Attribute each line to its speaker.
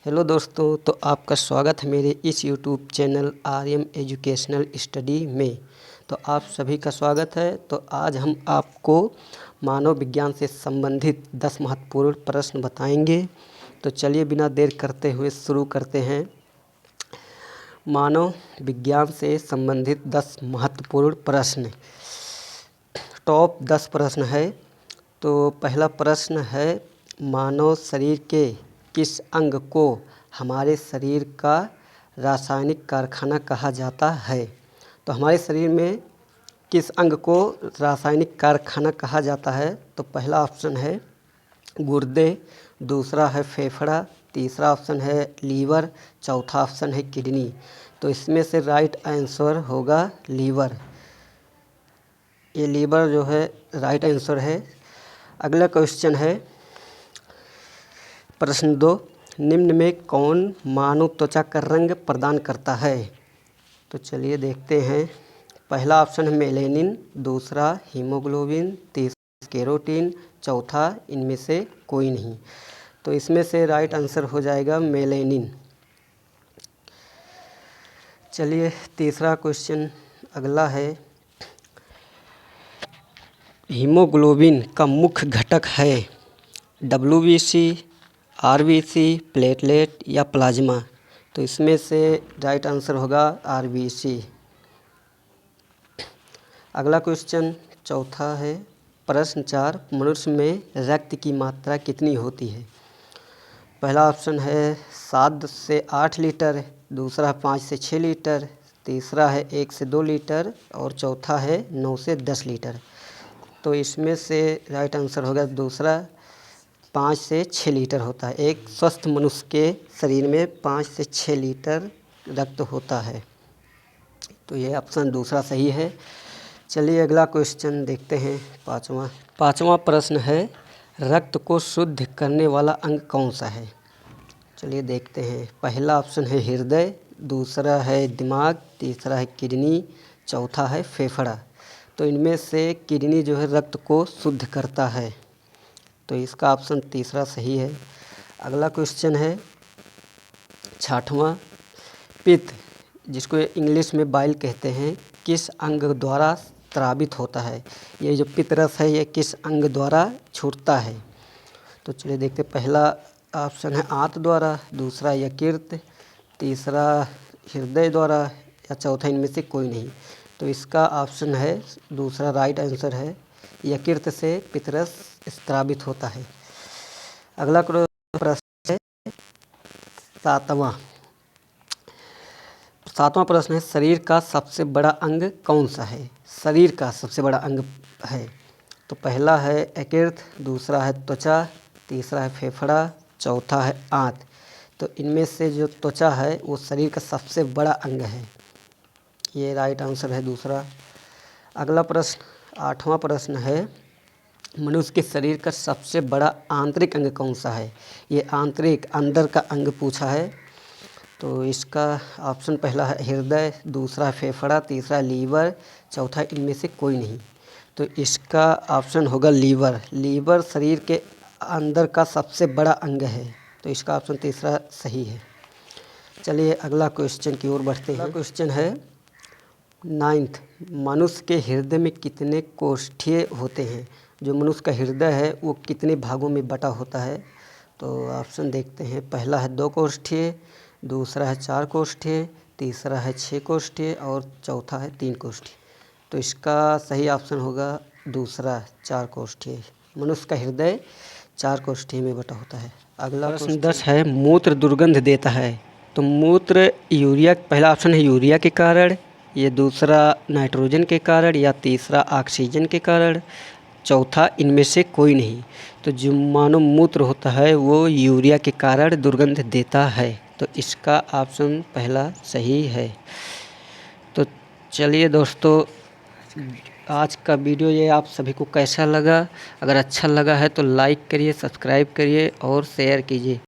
Speaker 1: Hello दोस्तों, तो आपका स्वागत है मेरे इस YouTube channel Aryam educational study में। तो आप सभी का स्वागत है। तो आज हम आपको मानव विज्ञान से संबंधित 10 महत्वपूर्ण प्रश्न बताएंगे। तो चलिए बिना देर करते हुए शुरू करते हैं। मानव विज्ञान से संबंधित 10 महत्वपूर्ण प्रश्न। टॉप 10 प्रश्न है। तो पहला प्रश्न है, मानव शरीर के किस अंग को हमारे शरीर का रासायनिक कारखाना कहा जाता है? तो हमारे शरीर में किस अंग को रासायनिक कारखाना कहा जाता है? तो पहला ऑप्शन है गुर्दे, दूसरा है फेफड़ा, तीसरा ऑप्शन है लीवर, चौथा ऑप्शन है किडनी। तो इसमें से राइट आंसर होगा लीवर। ये लीवर जो है राइट आंसर है। अगला क्वेश्चन है, प्रश्न 2, निम्न में कौन मानव त्वचा का रंग प्रदान करता है? तो चलिए देखते हैं। पहला ऑप्शन है मेलेनिन, दूसरा हीमोग्लोबिन, तीसरा केरोटीन, चौथा इनमें से कोई नहीं। तो इसमें से राइट आंसर हो जाएगा मेलेनिन। चलिए तीसरा क्वेश्चन अगला है, हीमोग्लोबिन का मुख्य घटक है WBC, RBC, प्लेटलेट या प्लाज्मा? तो इसमें से राइट आंसर होगा RBC। अगला क्वेश्चन चौथा है, प्रश्न 4, मनुष्य में रक्त की मात्रा कितनी होती है? पहला ऑप्शन है 7 से 8 लीटर, दूसरा 5 से 6 लीटर, तीसरा है 1 से 2 लीटर और चौथा है 9 से 10 लीटर। तो इसमें से राइट आंसर होगा दूसरा, 5 से 6 लीटर होता है। एक स्वस्थ मनुष्य के शरीर में 5 से 6 लीटर रक्त होता है। तो ये ऑप्शन दूसरा सही है। चलिए अगला क्वेश्चन देखते हैं, पाँचवा प्रश्न है, रक्त को शुद्ध करने वाला अंग कौन सा है? चलिए देखते हैं। पहला ऑप्शन है हृदय, दूसरा है दिमाग, तीसरा है किडनी, चौथा है फेफड़ा। तो इनमें से किडनी जो है रक्त को शुद्ध करता है। तो इसका ऑप्शन तीसरा सही है। अगला क्वेश्चन है 6वां, पित्त, जिसको इंग्लिश में बाइल कहते हैं, किस अंग द्वारा स्रावित होता है? ये जो पित्त रस है ये किस अंग द्वारा छूटता है? तो चलिए देखते, पहला ऑप्शन है आंत द्वारा, दूसरा यकृत, तीसरा हृदय द्वारा या चौथा इनमें से कोई नहीं। तो इसका ऑप्शन है दूसरा राइट आंसर है, यकृत से पित्तरस स्रावित होता है। अगला प्रश्न है सातवां प्रश्न है, शरीर का सबसे बड़ा अंग कौन सा है? शरीर का सबसे बड़ा अंग है। तो पहला है यकृत, दूसरा है त्वचा, तीसरा है फेफड़ा, चौथा है आंत। तो इनमें से जो त्वचा है वो शरीर का सबसे बड़ा अंग है। ये राइट आंसर है दूसरा। अगला प्रश्न 8वां प्रश्न है, मनुष्य के शरीर का सबसे बड़ा आंतरिक अंग कौन सा है? ये आंतरिक अंदर का अंग पूछा है। तो इसका ऑप्शन पहला है हृदय, दूसरा फेफड़ा, तीसरा लीवर, चौथा इनमें से कोई नहीं। तो इसका ऑप्शन होगा लीवर। लीवर शरीर के अंदर का सबसे बड़ा अंग है। तो इसका ऑप्शन तीसरा सही है। चलिए अगला क्वेश्चन की ओर बढ़ते हैं। अगला क्वेश्चन है 9th, मनुष्य के हृदय में कितने कोष्ठीय होते हैं? जो मनुष्य का हृदय है वो कितने भागों में बटा होता है? तो ऑप्शन देखते हैं। पहला है 2 कोष्ठीय, दूसरा है 4 कोष्ठीय, तीसरा है 6 कोष्ठीय और चौथा है 3 कोष्ठीय। तो इसका सही ऑप्शन होगा दूसरा 4 कोष्ठीय। मनुष्य का हृदय 4 कोष्ठीय में बटा होता है। अगला प्रश्न 10 है, मूत्र दुर्गंध देता है। तो मूत्र यूरिया, पहला ऑप्शन है यूरिया के कारण, ये दूसरा नाइट्रोजन के कारण या तीसरा ऑक्सीजन के कारण, चौथा इनमें से कोई नहीं। तो जो मानव मूत्र होता है वो यूरिया के कारण दुर्गंध देता है। तो इसका ऑप्शन पहला सही है। तो चलिए दोस्तों, आज का वीडियो ये आप सभी को कैसा लगा? अगर अच्छा लगा है तो लाइक करिए, सब्सक्राइब करिए और शेयर कीजिए।